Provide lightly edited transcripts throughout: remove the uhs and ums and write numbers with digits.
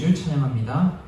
주 찬양합니다.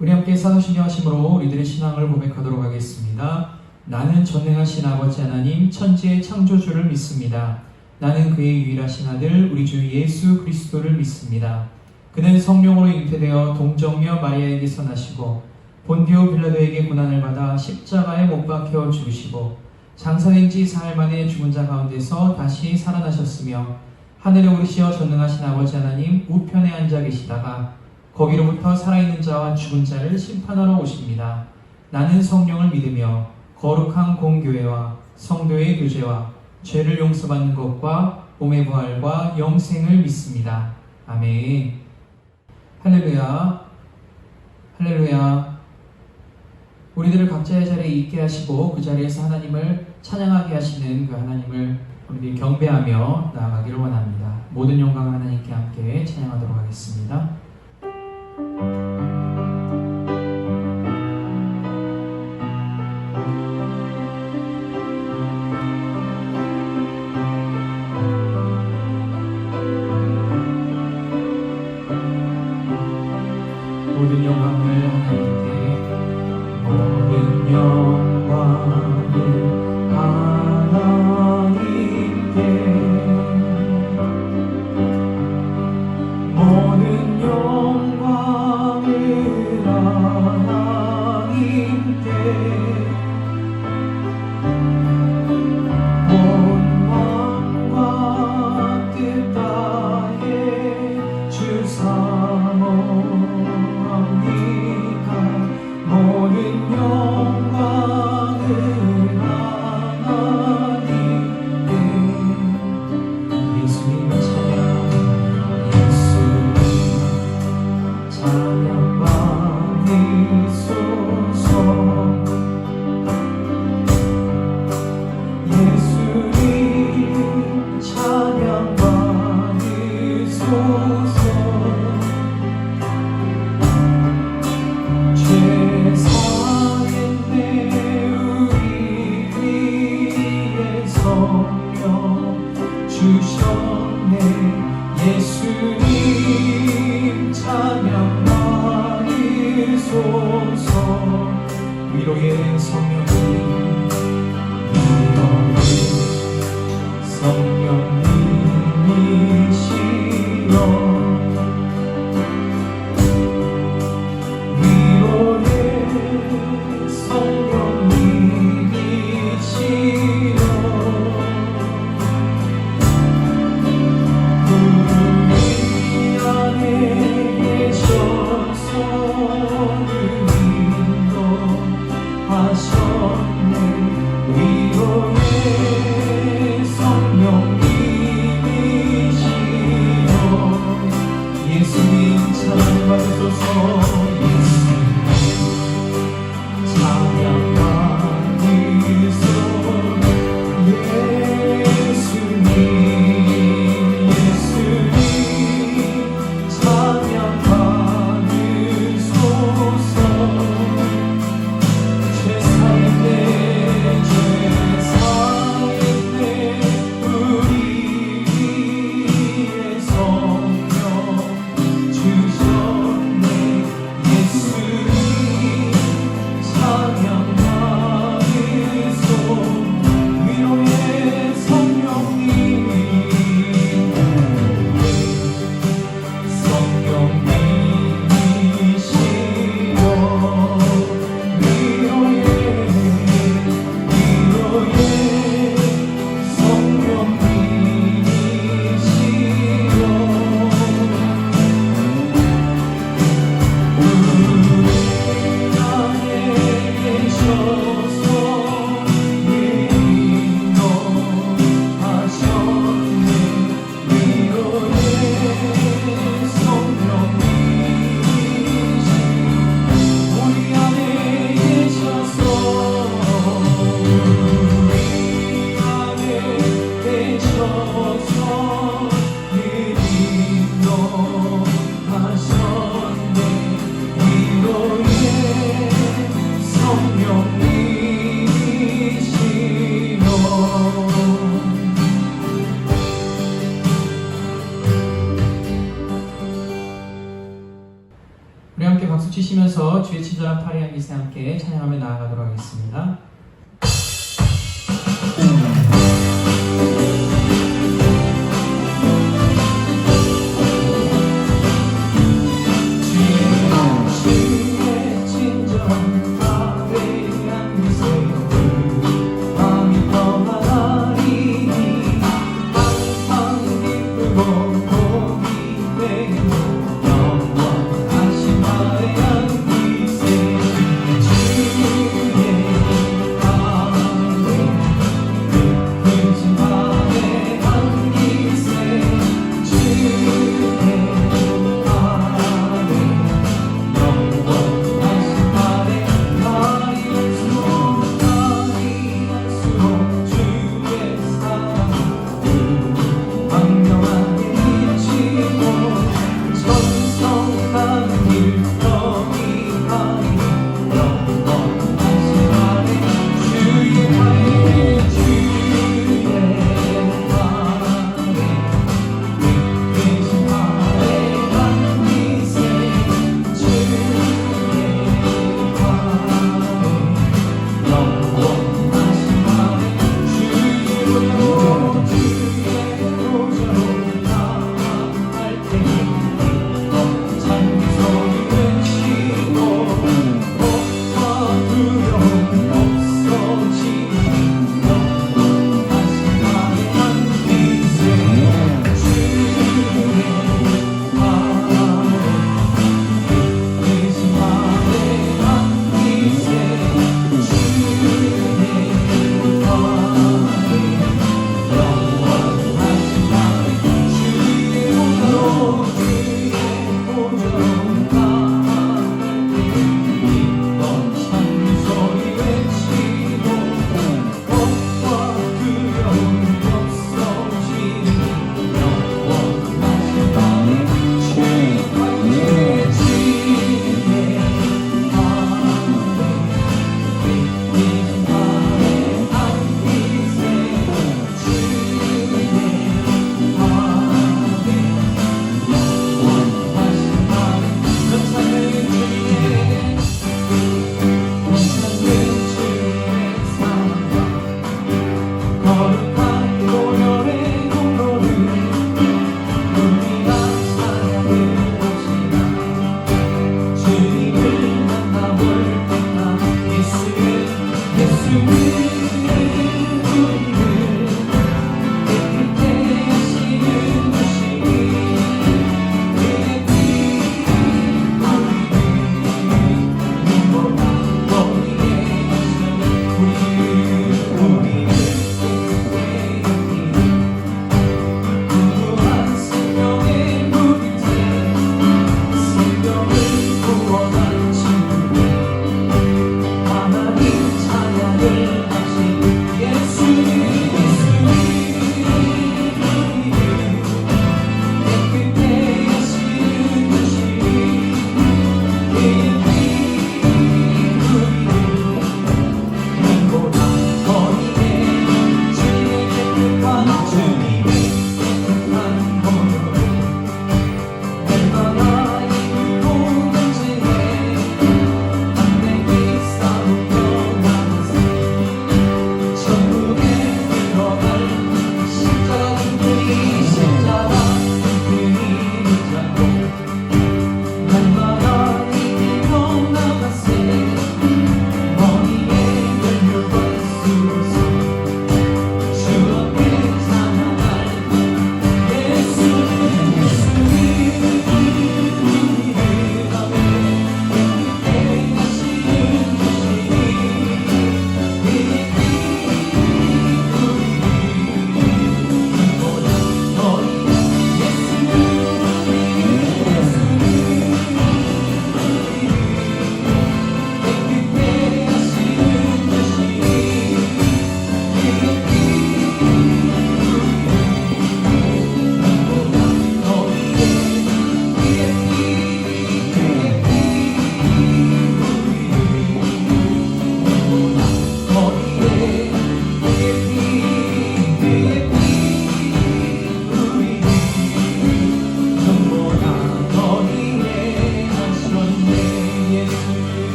우리 함께 사도신경 하심으로 우리들의 신앙을 고백하도록 하겠습니다. 나는 전능하신 아버지 하나님 천지의 창조주를 믿습니다. 나는 그의 유일하신 아들 우리 주 예수 그리스도를 믿습니다. 그는 성령으로 잉태되어 동정녀 마리아에게서 나시고 본디오 빌라도에게 고난을 받아 십자가에 못 박혀 죽으시고 장사된 지 사흘 만에 죽은 자 가운데서 다시 살아나셨으며 하늘에 오르시어 전능하신 아버지 하나님 우편에 앉아 계시다가 거기로부터 살아있는 자와 죽은 자를 심판하러 오십니다. 나는 성령을 믿으며 거룩한 공교회와 성도의 교제와 죄를 용서받는 것과 몸의 부활과 영생을 믿습니다. 아멘. 할렐루야. 할렐루야. 우리들을 각자의 자리에 있게 하시고 그 자리에서 하나님을 찬양하게 하시는 그 하나님을 우리들이 경배하며 나아가기를 원합니다. 모든 영광을 하나님께 함께 찬양하도록 하겠습니다. 모든 영광을 하나님께 모든 영광을 하나님께 모든 영광을 하나님께 온 마음과 뜻 다해 주사모합니다. 모든 영광을 하나님께 예수님 찬양 예수님 찬양 받으소서 예수님 찬양 받으소서 죄사했네 우리 위에 성령 주셨네 예수님 찬양 받으소서 위로의 성령님 성령님이시여 위로의 성령님이시여 우리 안에 계셔서 인도하셔 우리 함께 박수 치시면서 주의 친절한 팔에 향기세 함께 찬양하며 나아가도록 하겠습니다.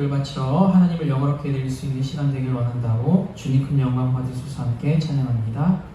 기도를 바치러 하나님을 영화롭게 드릴 수 있는 시간 되길 원한다고 주님 큰 영광 받으소서. 함께 찬양합니다.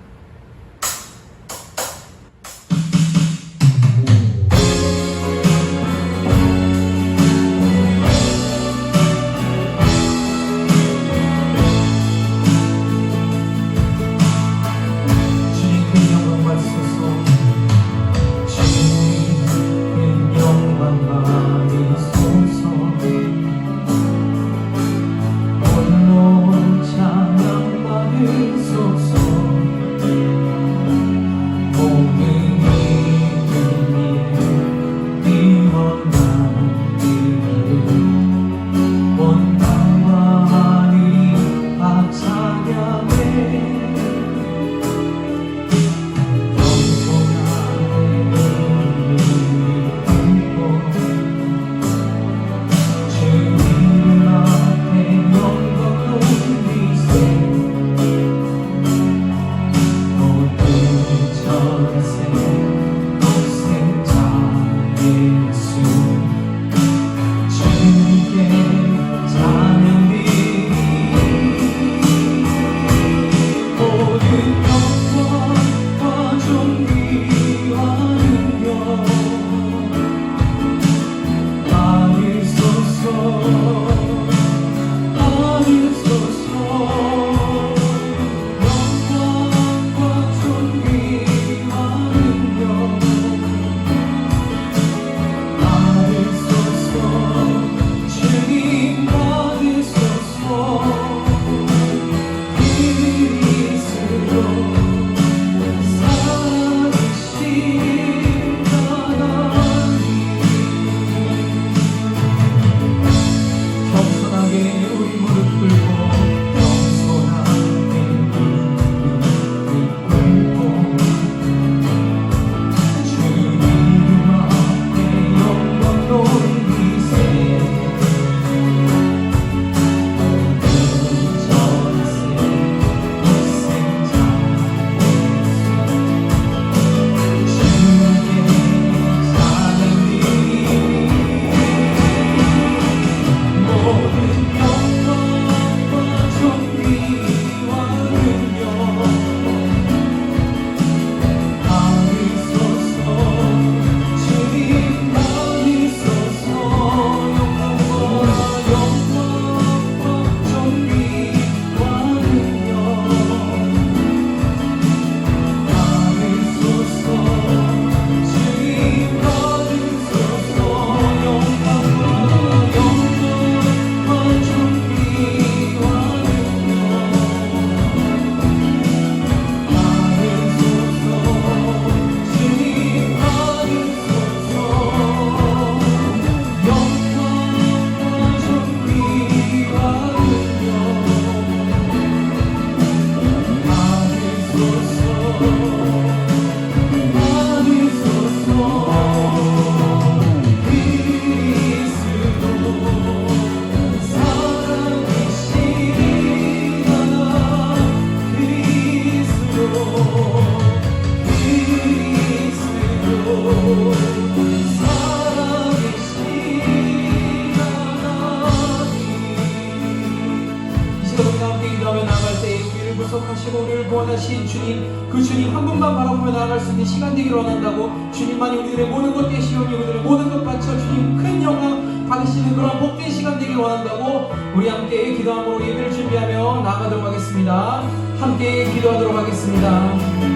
구속하시고 우리를 구원하신 주님, 그 주님 한 분만 바라보며 나아갈 수 있는 시간 되기를 원한다고 주님만이 우리들의 모든 것 되시오니 우리들의 모든 것 바쳐 주님 큰 영광 받으시는 그런 복된 시간 되기를 원한다고 우리 함께 기도함으로 예배를 준비하며 나아가도록 하겠습니다. 함께 기도하도록 하겠습니다.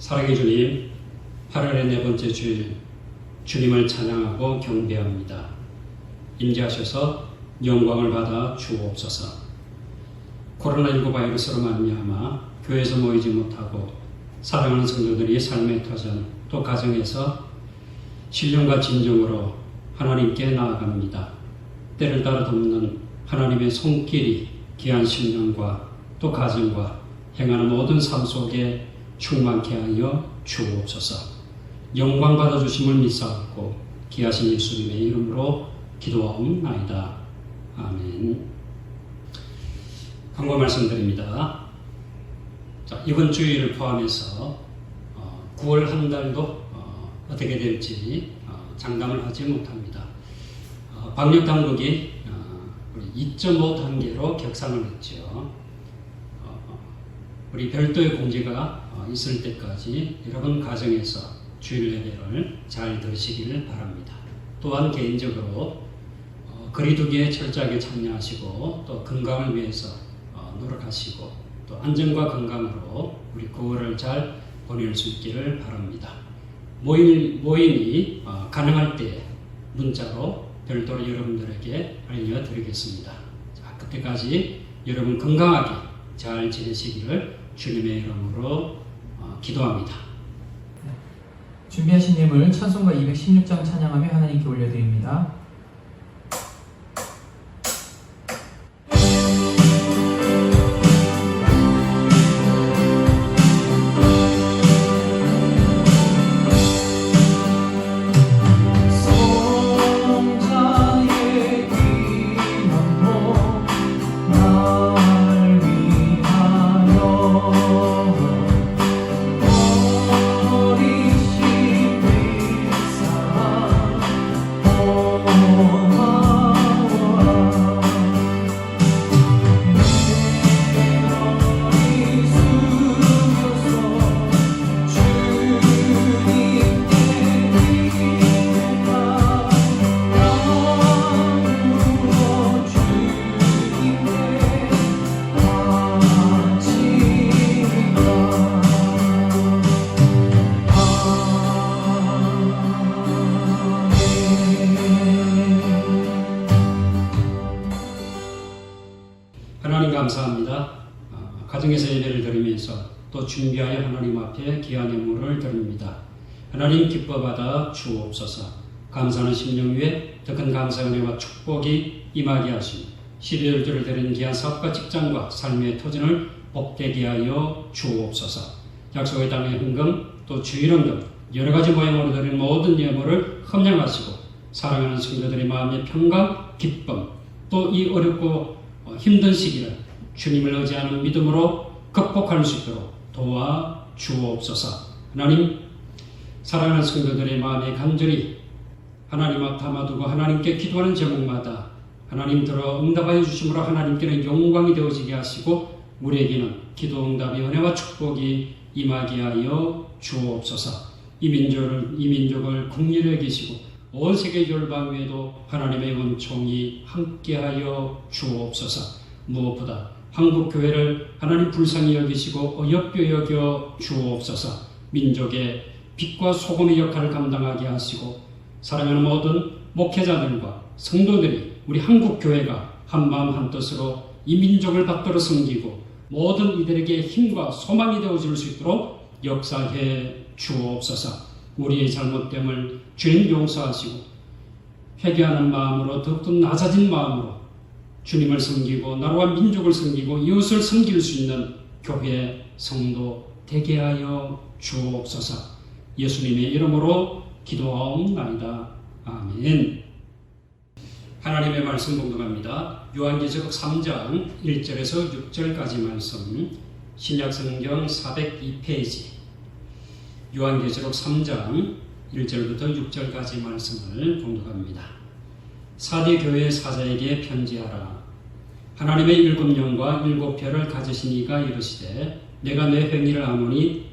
사랑의 주님, 8월의 네 번째 주일 주님을 찬양하고 경배합니다. 임재하셔서 영광을 받아 주옵소서. 코로나19 바이러스로 말미암아 교회에서 모이지 못하고 사랑하는 성도들이 삶의 터전 또 가정에서 신령과 진정으로 하나님께 나아갑니다. 때를 따라 돕는 하나님의 손길이 귀한 신령과 또 가정과 행하는 모든 삶 속에 충만케 하여 주옵소서. 영광 받아주심을 믿사옵고 귀하신 예수님의 이름으로 기도하옵나이다. 아멘. 광고 말씀드립니다. 자, 이번 주일을 포함해서 9월 한 달도 어떻게 될지 장담을 하지 못합니다. 방역 당국이 2.5 단계로 격상을 했죠. 우리 별도의 공지가 있을 때까지 여러분 가정에서 주일 예배를 잘 들으시길 바랍니다. 또한 개인적으로 거리두기에 철저하게 참여하시고 또 건강을 위해서 노력하시고 또 안전과 건강으로 우리 9월을 잘 보낼 수 있기를 바랍니다. 모임이 가능할 때 문자로 별도로 여러분들에게 알려드리겠습니다. 자, 그때까지 여러분 건강하게 잘 지내시기를 주님의 이름으로 기도합니다. 준비하신 예물 찬송가 216장 찬양하며 하나님께 올려드립니다. 하나님 감사합니다. 가정에서 예배를 드리면서 또 준비하여 하나님 앞에 귀한 예물을 드립니다. 하나님 기뻐 받아 주옵소서. 감사하는 심령 위에 더 큰 감사 은혜와 축복이 임하게 하시며 시리얼들을 드리는 귀한 사업과 직장과 삶의 터전을 복되게 하여 주옵소서. 약속의 땅의 헌금 또 주일헌금 여러 가지 모양으로 드리는 모든 예물을 흠양하시고 사랑하는 성도들의 마음의 평강, 기쁨 또 이 어렵고 힘든 시기를 주님을 의지하는 믿음으로 극복할 수 있도록 도와 주옵소서. 하나님, 사랑하는 성도들의 마음에 간절히 하나님 앞 담아두고 하나님께 기도하는 제목마다 하나님 들어 응답하여 주심으로 하나님께는 영광이 되어지게 하시고 우리에게는 기도 응답의 은혜와 축복이 임하게 하여 주옵소서. 이 민족을 긍휼히 여기시고 온 세계 열방 외에도 하나님의 은총이 함께하여 주옵소서. 무엇보다 한국 교회를 하나님 불쌍히 여기시고 어여삐 여겨 주옵소서. 민족의 빛과 소금의 역할을 감당하게 하시고 사랑하는 모든 목회자들과 성도들이 우리 한국 교회가 한마음 한뜻으로 이 민족을 받들어 섬기고 모든 이들에게 힘과 소망이 되어줄 수 있도록 역사해 주옵소서. 우리의 잘못됨을 주님 용서하시고 회개하는 마음으로 더욱더 낮아진 마음으로 주님을 섬기고 나라와 민족을 섬기고 이웃을 섬길 수 있는 교회 성도 되게 하여 주옵소서. 예수님의 이름으로 기도하옵나이다. 아멘. 하나님의 말씀 봉독합니다. 요한계시록 3장 1절에서 6절까지 말씀, 신약성경 402페이지, 요한계시록 3장 1절부터 6절까지 말씀을 봉독합니다. 사대 교회 사자에게 편지하라. 하나님의 7영과 7별을 가지신 이가 이르시되 내가 내 행위를 아노니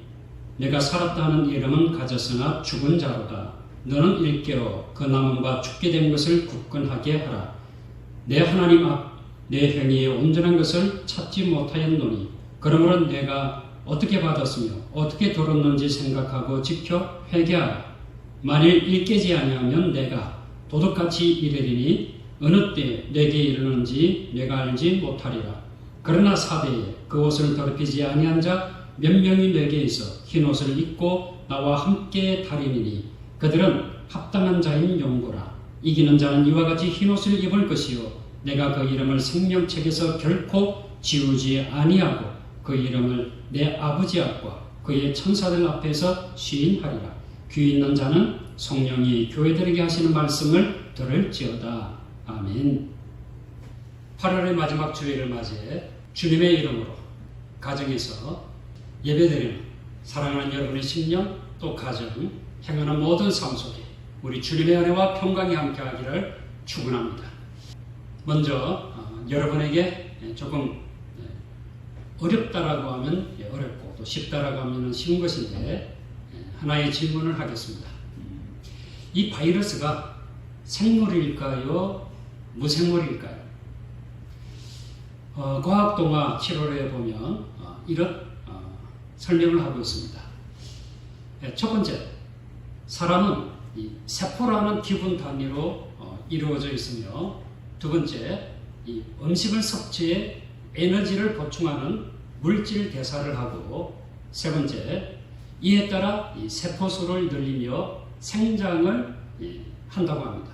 내가 살았다 하는 이름은 가졌으나 죽은 자로다. 너는 일깨어 그 남은 바 죽게 된 것을 굳건하게 하라. 내 하나님 앞 내 행위의 온전한 것을 찾지 못하였노니 그러므로 내가 어떻게 받았으며 어떻게 들었는지 생각하고 지켜 회개하라. 만일 일깨지 아니하면 내가 도둑같이 이르리니 어느 때 내게 이르는지 내가 알지 못하리라. 그러나 사대에 그 옷을 더럽히지 아니한 자 몇 명이 내게 있어 흰 옷을 입고 나와 함께 다리니니 그들은 합당한 자인 용고라. 이기는 자는 이와 같이 흰 옷을 입을 것이요 내가 그 이름을 생명책에서 결코 지우지 아니하고 그 이름을 내 아버지 앞과 그의 천사들 앞에서 시인하리라. 귀 있는 자는 성령이 교회들에게 하시는 말씀을 들을지어다. 아멘. 8월의 마지막 주일을 맞이해 주님의 이름으로 가정에서 예배드리는 사랑하는 여러분의 심령 또 가정 행하는 모든 삶 속에 우리 주님의 은혜와 평강이 함께하기를 축원합니다. 먼저 여러분에게 조금 어렵다라고 하면 어렵고 또 쉽다라고 하면 쉬운 것인데 하나의 질문을 하겠습니다. 이 바이러스가 생물일까요? 무생물일까요? 과학동화 7월에 보면 이런 설명을 하고 있습니다. 첫 번째, 사람은 이 세포라는 기본 단위로 이루어져 있으며 두 번째, 이 음식을 섭취해 에너지를 보충하는 물질 대사를 하고 세 번째, 이에 따라 이 세포수를 늘리며 생장을 한다고 합니다.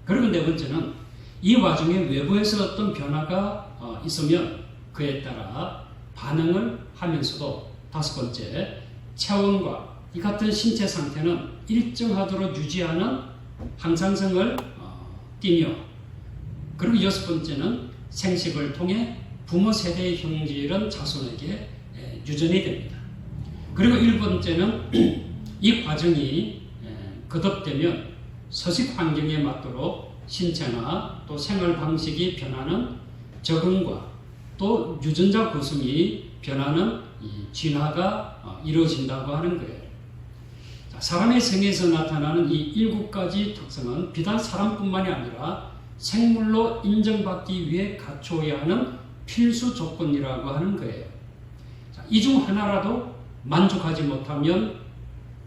그리고 네 번째는 이 와중에 외부에서 어떤 변화가 있으면 그에 따라 반응을 하면서도 다섯 번째, 체온과 이 같은 신체 상태는 일정하도록 유지하는 항상성을 띠며 그리고 여섯 번째는 생식을 통해 부모 세대의 형질은 자손에게 유전이 됩니다. 그리고 일곱 번째는 이 과정이 거듭되면 서식 환경에 맞도록 신체나 또 생활 방식이 변하는 적응과 또 유전자 구성이 변하는 이 진화가 이루어진다고 하는 거예요. 자, 사람의 생에서 나타나는 이 7가지 특성은 비단 사람뿐만이 아니라 생물로 인정받기 위해 갖추어야 하는 필수 조건이라고 하는 거예요. 이 중 하나라도 만족하지 못하면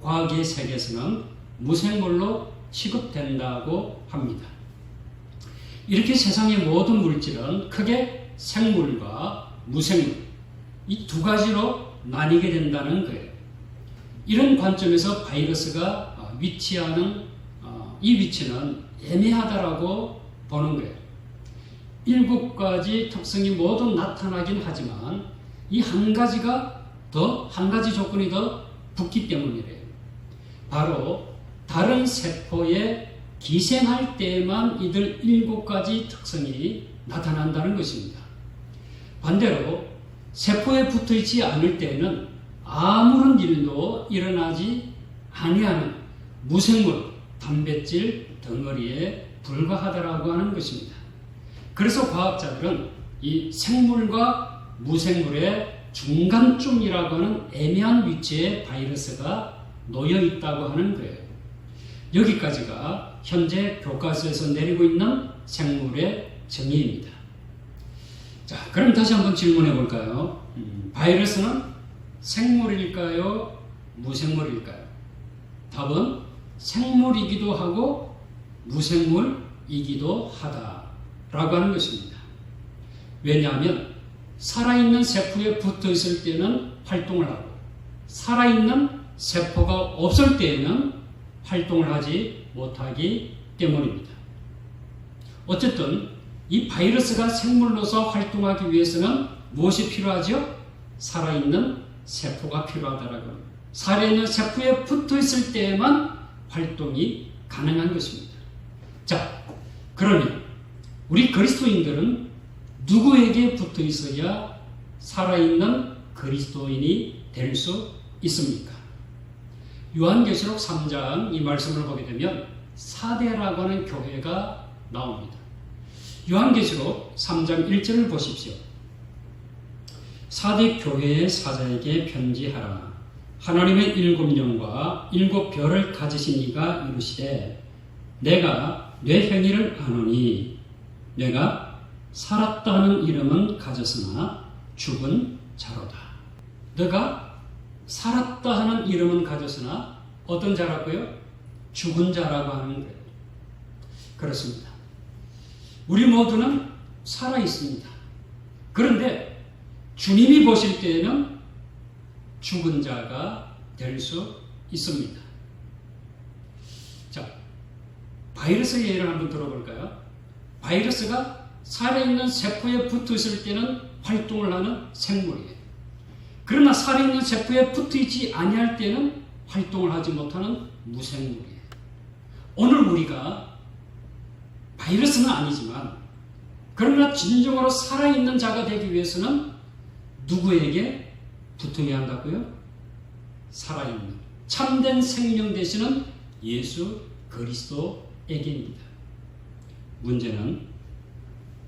과학의 세계에서는 무생물로 취급된다고 합니다. 이렇게 세상의 모든 물질은 크게 생물과 무생물 이 두 가지로 나뉘게 된다는 거예요. 이런 관점에서 바이러스가 위치하는 이 위치는 애매하다라고 보는 거예요. 7가지 특성이 모두 나타나긴 하지만 이 한 가지 조건이 더 붙기 때문이래요. 바로 다른 세포에 기생할 때에만 이들 7가지 특성이 나타난다는 것입니다. 반대로 세포에 붙어있지 않을 때에는 아무런 일도 일어나지 아니하는 무생물, 단백질 덩어리에 불과하다라고 하는 것입니다. 그래서 과학자들은 이 생물과 무생물의 중간쯤이라고 하는 애매한 위치에 바이러스가 놓여 있다고 하는 거예요. 여기까지가 현재 교과서에서 내리고 있는 생물의 정의입니다. 자, 그럼 다시 한번 질문해 볼까요? 바이러스는 생물일까요? 무생물일까요? 답은 생물이기도 하고 무생물이기도 하다라고 하는 것입니다. 왜냐하면 살아있는 세포에 붙어 있을 때는 활동을 하고 살아있는 세포가 없을 때에는 활동을 하지 못하기 때문입니다. 어쨌든 이 바이러스가 생물로서 활동하기 위해서는 무엇이 필요하죠? 살아있는 세포가 필요하다라고 합니다. 살아있는 세포에 붙어 있을 때에만 활동이 가능한 것입니다. 자, 그러면 우리 그리스도인들은 누구에게 붙어 있어야 살아있는 그리스도인이 될 수 있습니까? 요한계시록 3장 이 말씀을 보게 되면 사대라고 하는 교회가 나옵니다. 요한계시록 3장 1절을 보십시오. 사대 교회의 사자에게 편지하라. 하나님의 7영과 7별을 가지신 이가 이르시되 내가 내 행위를 아노니 내가 살았다 하는 이름은 가졌으나 죽은 자로다. 내가 살았다 하는 이름은 가졌으나 어떤 자라고요? 죽은 자라고 하는 거예요. 그렇습니다. 우리 모두는 살아 있습니다. 그런데 주님이 보실 때에는 죽은 자가 될 수 있습니다. 자, 바이러스의 예를 한번 들어볼까요? 바이러스가 살아있는 세포에 붙어있을 때는 활동을 하는 생물이에요. 그러나 살아있는 세포에 붙어있지 아니할 때는 활동을 하지 못하는 무생물이에요. 오늘 우리가 바이러스는 아니지만 그러나 진정으로 살아있는 자가 되기 위해서는 누구에게 붙어야 한다고요? 살아있는 참된 생명 되시는 예수 그리스도에게입니다. 문제는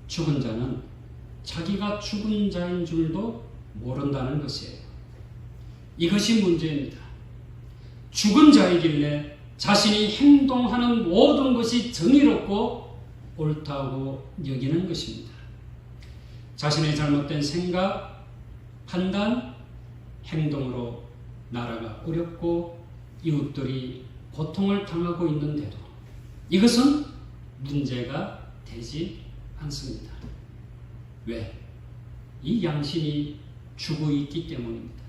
죽은 자는 자기가 죽은 자인 줄도 모른다는 것이에요. 이것이 문제입니다. 죽은 자이길래 자신이 행동하는 모든 것이 정의롭고 옳다고 여기는 것입니다. 자신의 잘못된 생각, 판단, 행동으로 나라가 어렵고 이웃들이 고통을 당하고 있는데도 이것은 문제가 되지 않습니다. 왜? 이 양심이 죽어 있기 때문입니다.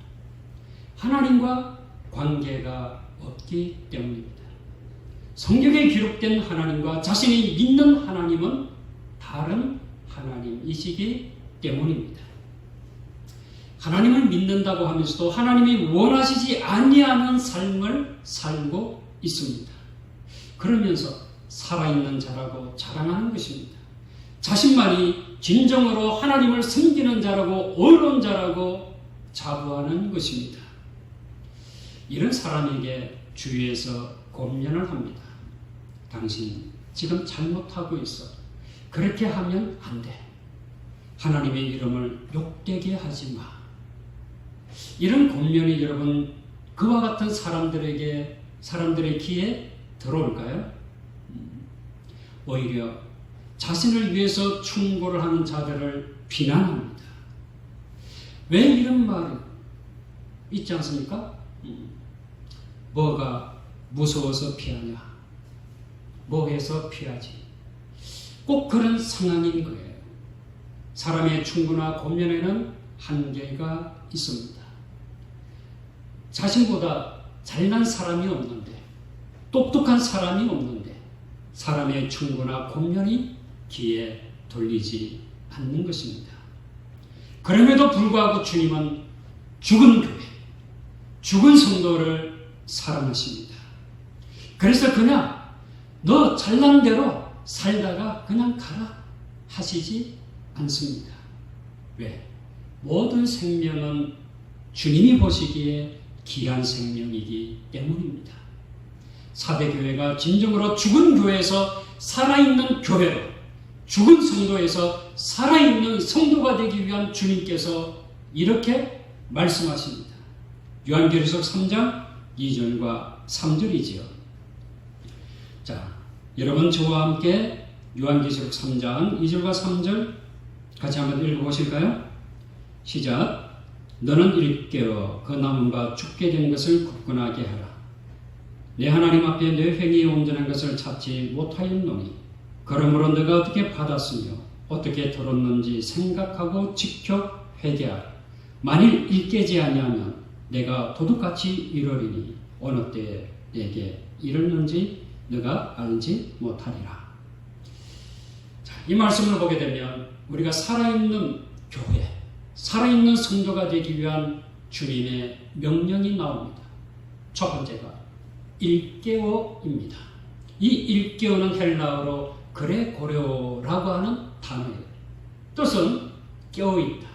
하나님과 관계가 없기 때문입니다. 성경에 기록된 하나님과 자신이 믿는 하나님은 다른 하나님이시기 때문입니다. 하나님을 믿는다고 하면서도 하나님이 원하시지 아니하는 삶을 살고 있습니다. 그러면서 살아있는 자라고 자랑하는 것입니다. 자신만이 진정으로 하나님을 섬기는 자라고 옳은 자라고 자부하는 것입니다. 이런 사람에게 주위에서 권면을 합니다. 당신 지금 잘못하고 있어. 그렇게 하면 안 돼. 하나님의 이름을 욕되게 하지 마. 이런 권면이 여러분 그와 같은 사람들의 귀에 들어올까요? 오히려 자신을 위해서 충고를 하는 자들을 비난합니다. 왜 이런 말이 있지 않습니까? 뭐가 무서워서 피하냐? 뭐 해서 피하지? 꼭 그런 상황인 거예요. 사람의 충고나 권면에는 한계가 있습니다. 자신보다 잘난 사람이 없는데, 똑똑한 사람이 없는데 사람의 충고나 권면이 귀에 돌리지 않는 것입니다. 그럼에도 불구하고 주님은 죽은 교회, 죽은 성도를 사랑하십니다. 그래서 그냥 너 잘난 대로 살다가 그냥 가라 하시지 않습니다. 왜? 모든 생명은 주님이 보시기에 귀한 생명이기 때문입니다. 사대교회가 진정으로 죽은 교회에서 살아있는 교회로, 죽은 성도에서 살아있는 성도가 되기 위한 주님께서 이렇게 말씀하십니다. 요한계시록 3장 2절과 3절이지요. 자, 여러분 저와 함께 요한계시록 3장 2절과 3절 같이 한번 읽어보실까요? 시작. 너는 일깨어 그 남은 바 죽게 된 것을 굳건하게 하라. 내 하나님 앞에 내 행위에 온전한 것을 찾지 못하였노니 그러므로 너가 어떻게 받았으며 어떻게 들었는지 생각하고 지켜 회개하라. 만일 일깨지 아니하면 내가 도둑같이 이르리니 어느 때에 내게 이르는지 너가 알지 못하리라. 자, 이 말씀을 보게 되면 우리가 살아있는 교회, 살아있는 성도가 되기 위한 주님의 명령이 나옵니다. 첫 번째가 일깨어입니다. 이 일깨어는 헬라어로 그레고레오라고 하는 단어예요. 뜻은 깨어있다,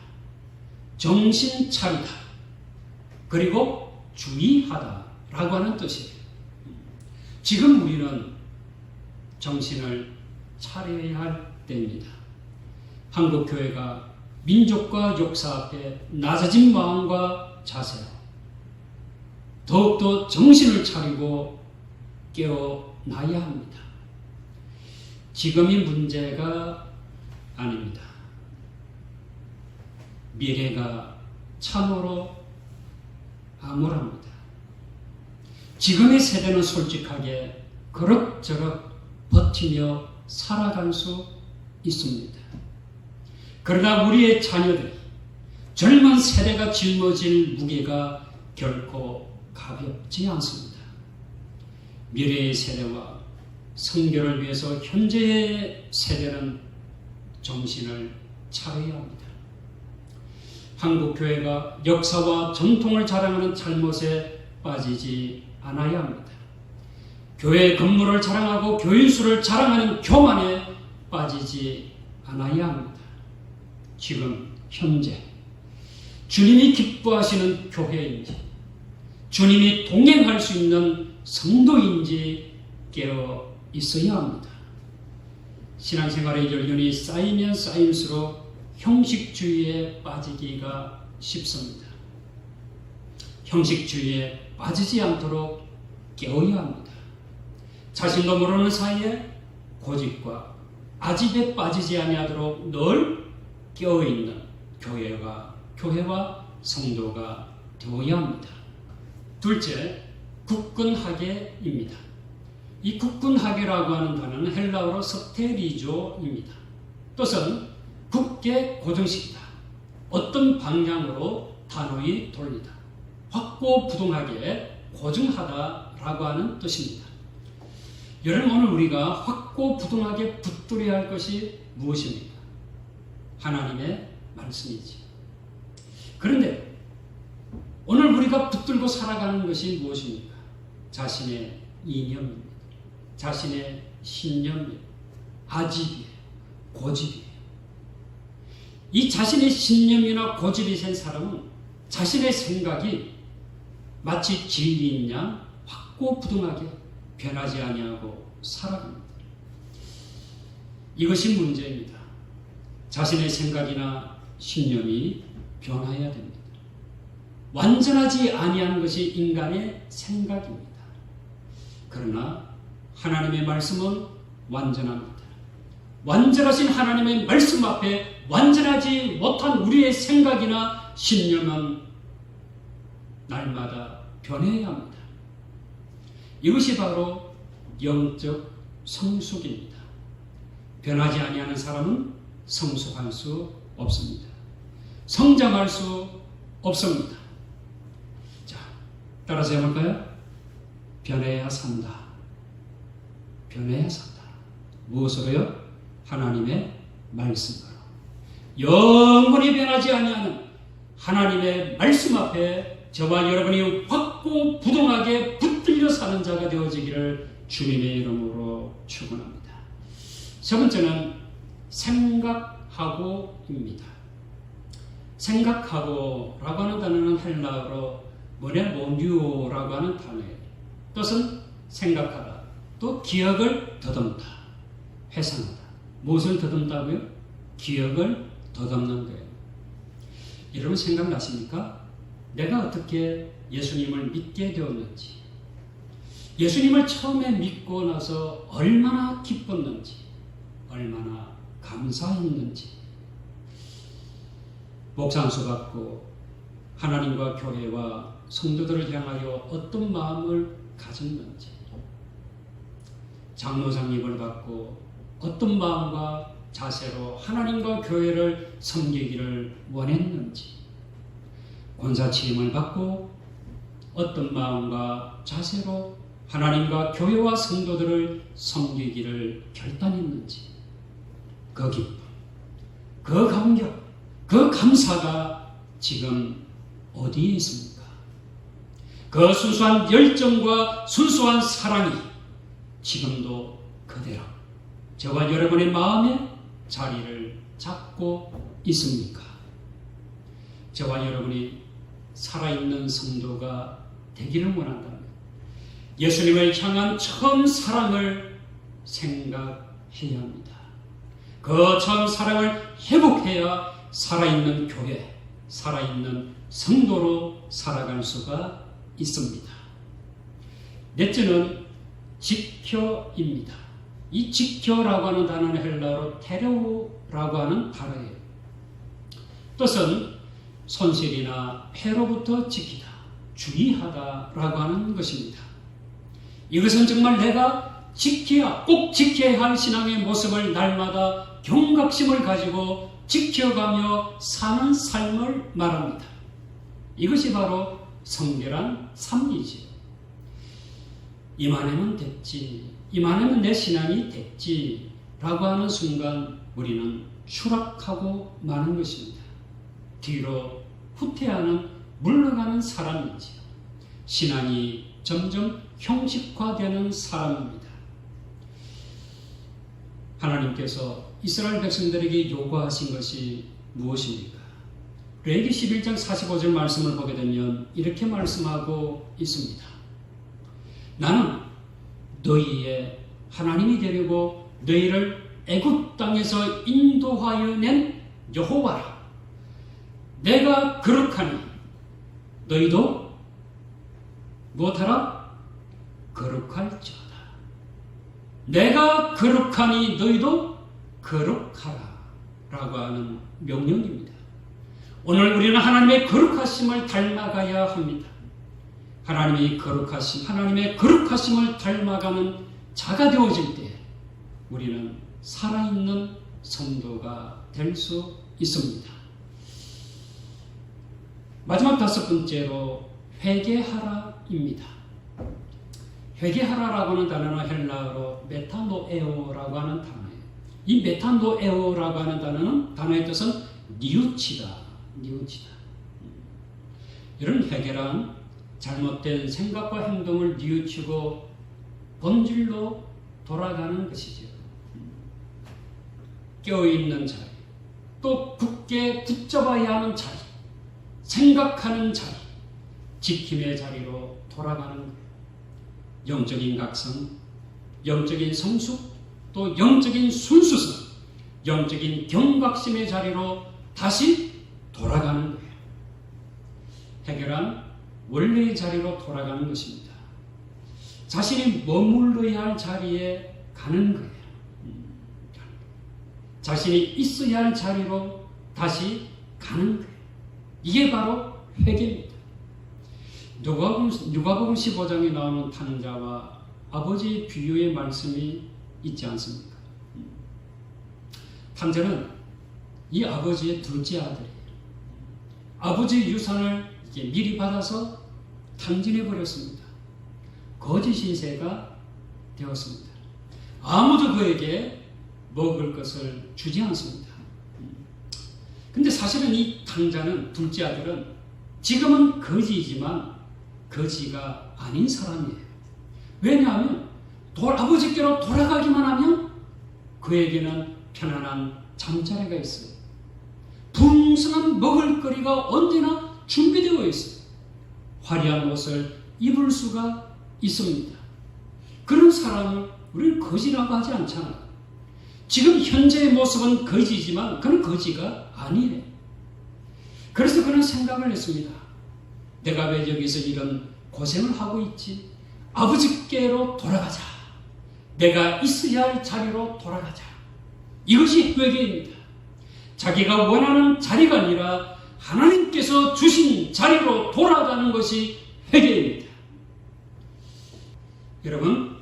정신 차리다, 그리고 주의하다라고 하는 뜻이에요. 지금 우리는 정신을 차려야 할 때입니다. 한국 교회가 민족과 역사 앞에 낮아진 마음과 자세로 더욱더 정신을 차리고 깨어나야 합니다. 지금이 문제가 아닙니다. 미래가 참으로 암울합니다. 지금의 세대는 솔직하게 그럭저럭 버티며 살아갈 수 있습니다. 그러나 우리의 자녀들이 젊은 세대가 짊어질 무게가 결코 가볍지 않습니다. 미래의 세대와 성교를 위해서 현재의 세대는 정신을 차려야 합니다. 한국교회가 역사와 전통을 자랑하는 잘못에 빠지지 않아야 합니다. 교회 건물을 자랑하고 교인 수를 자랑하는 교만에 빠지지 않아야 합니다. 지금 현재 주님이 기뻐하시는 교회인지 주님이 동행할 수 있는 성도인지 깨어 있어야 합니다. 신앙생활의 연륜이 쌓이면 쌓일수록 형식주의에 빠지기가 쉽습니다. 형식주의에 빠지지 않도록 깨어야 합니다. 자신도 모르는 사이에 고집과 아집에 빠지지 아니하도록 늘 깨어있는 교회와 성도가 되어야 합니다. 둘째, 국군학예입니다. 이 국군학예라고 하는 단어는 헬라어로 서테리조입니다. 뜻은 굳게 고정시키다, 어떤 방향으로 단호히 돌리다, 확고부동하게 고정하다라고 하는 뜻입니다. 여러분, 오늘 우리가 확고부동하게 붙들어야 할 것이 무엇입니까? 하나님의 말씀이지. 그런데 오늘 우리가 붙들고 살아가는 것이 무엇입니까? 자신의 이념입니다. 자신의 신념이에요. 아집이에요. 고집이에요. 이 자신의 신념이나 고집이 센 사람은 자신의 생각이 마치 진리인 양 확고부동하게 변하지 아니하고 살아갑니다. 이것이 문제입니다. 자신의 생각이나 신념이 변화해야 됩니다. 완전하지 아니한 것이 인간의 생각입니다. 그러나 하나님의 말씀은 완전합니다. 완전하신 하나님의 말씀 앞에 완전하지 못한 우리의 생각이나 신념은 날마다 변해야 합니다. 이것이 바로 영적 성숙입니다. 변하지 아니하는 사람은 성숙할 수 없습니다. 성장할 수 없습니다. 자, 따라서 해볼까요? 변해야 산다. 변해야 산다. 무엇으로요? 하나님의 말씀으로. 영원히 변하지 아니하는 하나님의 말씀 앞에 저와 여러분이 확고부동하게 붙들려 사는 자가 되어지기를 주님의 이름으로 축원합니다. 세 번째는 생각하고입니다. 생각하고라고 하는 단어는 헬라어로 모뉴오라고 하는 단어예요. 뜻은 생각하다, 또 기억을 더듬다, 회상하다. 무엇을 더듬다고요? 기억을 더듬는 거예요. 여러분 생각나십니까? 내가 어떻게 예수님을 믿게 되었는지, 예수님을 처음에 믿고 나서 얼마나 기뻤는지, 얼마나 감사했는지, 목상수 받고 하나님과 교회와 성도들을 향하여 어떤 마음을 가졌는지, 장로장립을 받고 어떤 마음과 자세로 하나님과 교회를 섬기기를 원했는지, 권사 취임을 받고 어떤 마음과 자세로 하나님과 교회와 성도들을 섬기기를 결단했는지, 그 기쁨, 그 감격, 그 감사가 지금 어디에 있습니까? 그 순수한 열정과 순수한 사랑이 지금도 그대로 저와 여러분의 마음에 자리를 잡고 있습니까? 저와 여러분이 살아있는 성도가 되기를 원한다면 예수님을 향한 처음 사랑을 생각해야 합니다. 그 처음 사랑을 회복해야 살아있는 교회, 살아있는 성도로 살아갈 수가 있습니다. 넷째는 지켜입니다. 이 지켜라고 하는 단어는 헬라어로 테레오라고 하는 단어예요. 뜻은 손실이나 폐로부터 지키다, 주의하다라고 하는 것입니다. 이것은 정말 내가 꼭 지켜야 할 신앙의 모습을 날마다 경각심을 가지고 지켜가며 사는 삶을 말합니다. 이것이 바로 성결한 삶이지요. 이만하면 됐지, 이만하면 내 신앙이 됐지 라고 하는 순간 우리는 추락하고 마는 것입니다. 뒤로 후퇴하는, 물러가는 사람이지요. 신앙이 점점 형식화되는 사람입니다. 하나님께서 이스라엘 백성들에게 요구하신 것이 무엇입니까? 레위기 11장 45절 말씀을 보게 되면 이렇게 말씀하고 있습니다. 나는 너희의 하나님이 되려고 너희를 애굽 땅에서 인도하여 낸 여호와라. 내가 거룩하니 너희도 무엇하라? 거룩할지어다. 내가 거룩하니 너희도 거룩하라 라고 하는 명령입니다. 오늘 우리는 하나님의 거룩하심을 닮아가야 합니다. 하나님의 거룩하심을 닮아가는 자가 되어질 때 우리는 살아있는 성도가 될 수 있습니다. 마지막 다섯 번째로 회개하라입니다. 회개하라라고 하는 단어는 헬라어로 메타노에오라고 하는 단어예요. 이 메타노에오라고 하는 단어의 뜻은 뉘우치다. 이런 회개란 잘못된 생각과 행동을 뉘우치고 본질로 돌아가는 것이죠. 깨어있는 자리, 또 굳게 붙잡아야 하는 자리, 생각하는 자리, 지킴의 자리로 돌아가는 거예요. 영적인 각성, 영적인 성숙, 또 영적인 순수성, 영적인 경각심의 자리로 다시 돌아가는 거예요. 해결한 원래의 자리로 돌아가는 것입니다. 자신이 머물러야 할 자리에 가는 거예요. 자신이 있어야 할 자리로 다시 가는 거예요. 이게 바로 회개입니다. 누가복음 15장에 나오는 탕자와 아버지의 비유의 말씀이 있지 않습니까? 탕자는 이 아버지의 둘째 아들이에요. 아버지의 유산을 미리 받아서 탕진해 버렸습니다. 거짓 신세가 되었습니다. 아무도 그에게 먹을 것을 주지 않습니다. 근데 사실은 이 탕자는, 둘째 아들은 지금은 거지이지만 거지가 아닌 사람이에요. 왜냐하면 아버지께로 돌아가기만 하면 그에게는 편안한 잠자리가 있어요. 풍성한 먹을거리가 언제나 준비되어 있어요. 화려한 옷을 입을 수가 있습니다. 그런 사람을 우리는 거지라고 하지 않잖아요. 지금 현재의 모습은 거지지만 그는 거지가 아니래. 그래서 그는 생각을 했습니다. 내가 왜 여기서 이런 고생을 하고 있지? 아버지께로 돌아가자. 내가 있어야 할 자리로 돌아가자. 이것이 회개입니다. 자기가 원하는 자리가 아니라 하나님께서 주신 자리로 돌아가는 것이 회개입니다. 여러분,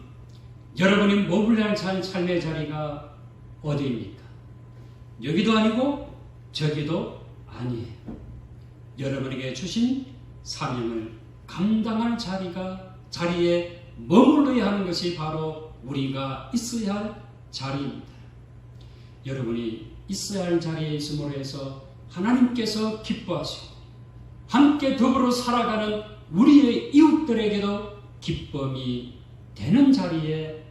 여러분이 머물러야 할 삶의 자리가 어디입니까? 여기도 아니고 저기도 아니에요. 여러분에게 주신 사명을 감당할 자리에 머물러야 하는 것이 바로 우리가 있어야 할 자리입니다. 여러분이 있어야 할 자리에 있음으로 해서 하나님께서 기뻐하시고 함께 더불어 살아가는 우리의 이웃들에게도 기쁨이 되는 자리에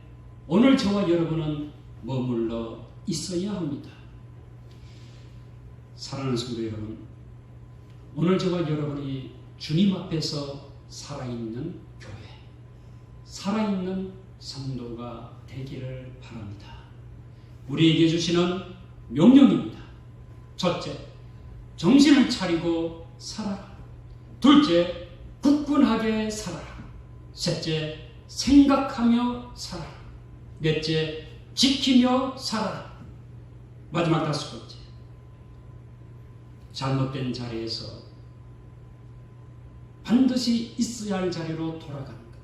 오늘 저와 여러분은 머물러 있어야 합니다. 사랑하는 성도 여러분, 오늘 저와 여러분이 주님 앞에서 살아있는 교회, 살아있는 성도가 되기를 바랍니다. 우리에게 주시는 명령입니다. 첫째, 정신을 차리고 살아라. 둘째, 굳건하게 살아라. 셋째, 생각하며 살아라. 넷째, 지키며 살아라. 마지막 다섯 번째, 잘못된 자리에서 반드시 있어야 할 자리로 돌아가는 것.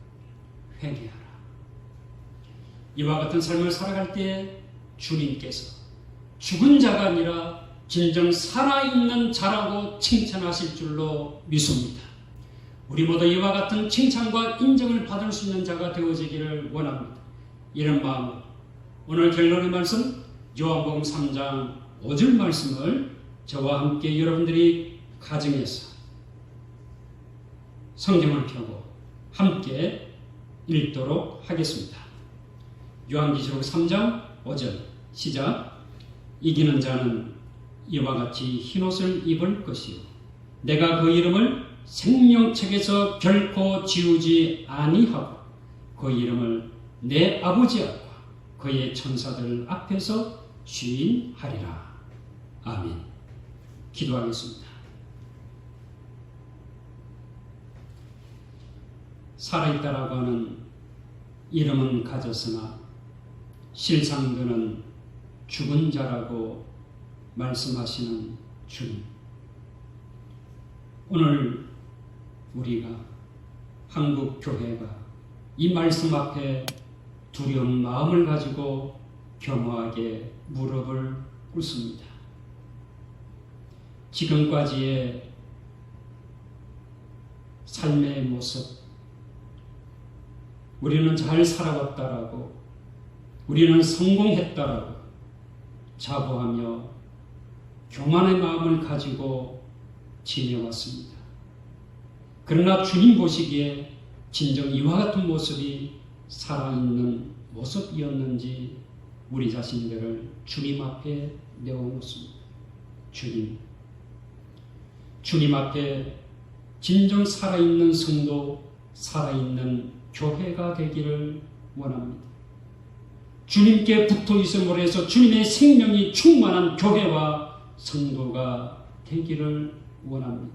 회개하라. 이와 같은 삶을 살아갈 때 주님께서 죽은 자가 아니라 진정 살아있는 자라고 칭찬하실 줄로 믿습니다. 우리 모두 이와 같은 칭찬과 인정을 받을 수 있는 자가 되어지기를 원합니다. 이런 마음으로 오늘 결론의 말씀 요한복음 3장 5절 말씀을 저와 함께 여러분들이 가정에서 성경을 펴고 함께 읽도록 하겠습니다. 요한계시록 3장 5절 시작. 이기는 자는 이와 같이 흰옷을 입을 것이요 내가 그 이름을 생명책에서 결코 지우지 아니하고 그 이름을 내 아버지 앞과 그의 천사들 앞에서 시인하리라. 아멘. 기도하겠습니다. 살아있다라고 하는 이름은 가졌으나 실상 그는 죽은 자라고 말씀하시는 주님, 오늘 우리가 한국 교회가 이 말씀 앞에 두려운 마음을 가지고 겸허하게 무릎을 꿇습니다. 지금까지의 삶의 모습, 우리는 잘 살아왔다라고, 우리는 성공했다라고 자부하며 교만의 마음을 가지고 지내왔습니다. 그러나 주님 보시기에 진정 이와 같은 모습이 살아있는 모습이었는지 우리 자신들을 주님 앞에 내어놓습니다. 주님 앞에 진정 살아있는 성도, 살아있는 교회가 되기를 원합니다. 주님께 붙어 있음으로 해서 주님의 생명이 충만한 교회와 성도가 되기를 원합니다.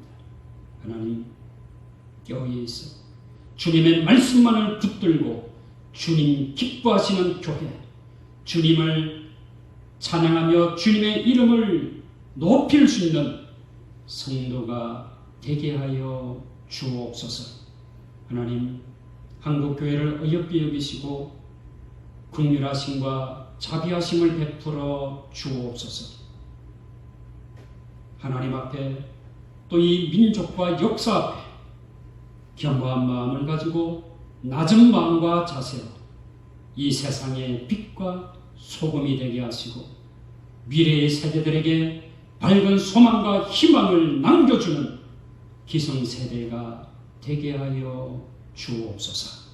하나님, 여기에 있어 주님의 말씀만을 붙들고 주님 기뻐하시는 교회, 주님을 찬양하며 주님의 이름을 높일 수 있는 성도가 되게 하여 주옵소서. 하나님, 한국교회를 어여삐 여기시고 긍휼하심과 자비하심을 베풀어 주옵소서. 하나님 앞에 또 이 민족과 역사 앞에 겸허한 마음을 가지고 낮은 마음과 자세로 이 세상의 빛과 소금이 되게 하시고 미래의 세대들에게 밝은 소망과 희망을 남겨주는 기성세대가 되게 하여 주옵소서.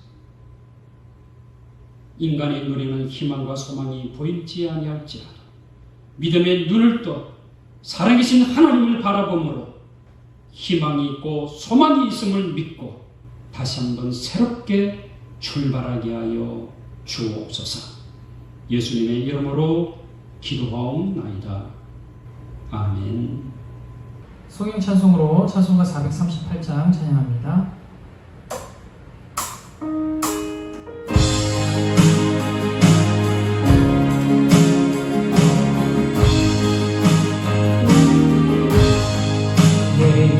인간의 눈에는 희망과 소망이 보이지 아니할지라도 믿음의 눈을 떠 살아계신 하나님을 바라보므로 희망이 있고 소망이 있음을 믿고 다시 한번 새롭게 출발하게 하여 주옵소서. 예수님의 이름으로 기도하옵나이다. 아멘. 성경 찬송으로 찬송가 438장 찬양합니다. 내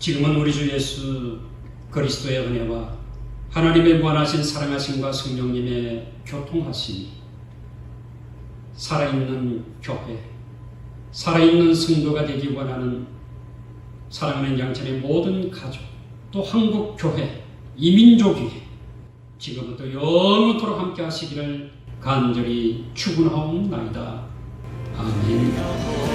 지금은 우리 주 예수 그리스도의 은혜와 하나님의 무한하신 사랑하심과 성령님의 교통하심이 살아있는 교회, 살아있는 성도가 되기 원하는 사랑하는 양천의 모든 가족, 또 한국 교회, 이민족이 지금부터 영원토록 함께 하시기를 간절히 축원하옵나이다. 아멘.